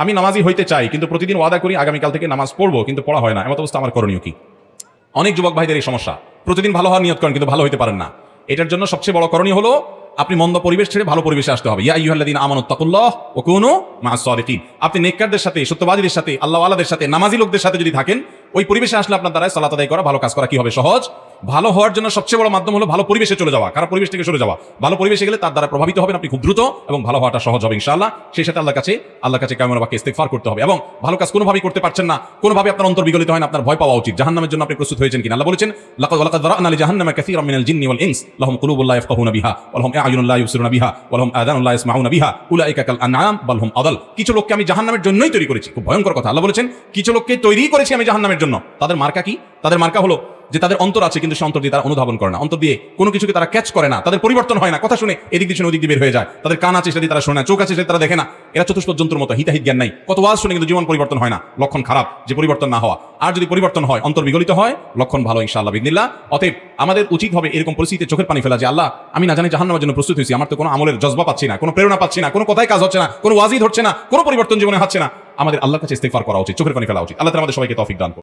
আমি নামাজি হইতে চাই, কিন্তু প্রতিদিন ওয়াদা করি আগামীকাল থেকে নামাজ পড়বো, কিন্তু পড়া হয় না, এমন অবস্থা আমার করণীয় কি? অনেক যুবক ভাইদের এই সমস্যা, প্রতিদিন ভালো হওয়ার নিয়ত করেন কিন্তু ভালো হইতে পারেন না। এটার জন্য সবচেয়ে বড় করণীয় হলো আপনি মন্দ পরিবেশ ছেড়ে ভালো পরিবেশে আসতে হবে। ইয়া আইয়ুহাল্লাযীনা আমানুত্তাকুল্লাহ ওয়া কুনু মা'আস সাদিকিন। আপনি নেককারদের সাথে, সত্যবাদীদের সাথে, আল্লাহওয়ালাদের সাথে, নামাজি লোকদের সাথে যদি থাকেন, ওই পরিবেশে আসলে আপনার দ্বারা সালাত আদায় করা, ভালো কাজ করা কি হবে? সহজ। ভালো হওয়ার জন্য সবচেয়ে বড় মাধ্যম হলো ভালো পরিবেশে চলে যাওয়া, খারাপ পরিবেশ থেকে সরে যাওয়া। ভালো পরিবেশে গেলে তার দ্বারা প্রভাবিত হবেন আপনি খুব দ্রুত, এবং ভালো হওয়াটা সহজ হবে ইনশাআল্লাহ। সেই সাথে আল্লাহর কাছে কায়মুল বাক্যে ইস্তিগফার করতে হবে, এবং ভালো কাজ কোনোভাবেই করতে পারছেন না, কোনোভাবে আপনার অন্তর বিগলিত হয় না, আপনার ভয় পাওয়া উচিত। জাহান্নামের জন্য আপনি প্রস্তুত হয়েছেন কিনা? আল্লাহ বলেছেন, লাকাদ যারা'না লিজাহান্নামা কাসীরাম মিনাল জিন্নি ওয়াল ইনস লাহুম কুলুবুন লা ইয়াফকাহুনা বিহা ওয়া লাহুম আ'য়ুনুন লা ইবসিরুনা বিহা ওয়া লাহুম আযানুন লা ইয়াসমাউনা বিহা উলাইকা কাল আনআম বাল হুম আদাল। কিছু লোককে আমি জাহান্নামের জন্যই তৈরি করেছি। খুব ভয়ঙ্কর কথা। আল্লাহ বলেছেন কিছু লোককে তৈরি করেছি আমি জাহান্নামের জন্য। তাদের মার্কা কি? তাদের মার্কা হলো যে তাদের অন্তর আছে, কিন্তু সে অন্তর দিয়ে তারা অনুধাবন করে না, অন্তর দিয়ে কোনো কিছুকে তারা ক্যাচ করে না, তাদের পরিবর্তন হয় না, কথা শুনে এদিক দিয়ে শুনে ওদিক দিয়ে বের হয়ে যায়। তাদের কান আছে সেটা দিয়ে তারা শোনে না, চোখ আছে সেটা তারা দেখে না। এরা চতুষ্পদ জন্তুর মতো, হিতাহিত জ্ঞান নাই, কত ওয়াজ শুনে কিন্তু জীবন পরিবর্তন হয় না। লক্ষণ খারাপ, যে পরিবর্তন না হওয়া। আর যদি পরিবর্তন হয়, অন্তর বিগলিত হয়, লক্ষণ ভালো ইনশাআল্লাহ বিইذনিল্লাহ। অতএব আমাদের উচিত হবে এরকম পরিস্থিতিতে চোখের পানি ফেলা, যে আল্লাহ আমি না জানি জাহান্নামের জন্য প্রস্তুত হয়েছি, আমার তো কোনো আমলের জজবা পাচ্ছি না, কোনো প্রেরণা পাচ্ছি না, কোনো কথায় কাজ হচ্ছে না, কোনো ওয়াজই ধরছে না, কোনো পরিবর্তন জীবনে হচ্ছে না। আমাদের আল্লাহর কাছে ইস্তিগফার করা উচিত, চোখের পানি ফেলা উচিত। আল্লাহ তাআলা আমাদের সবাইকে তৌফিক দান করুন।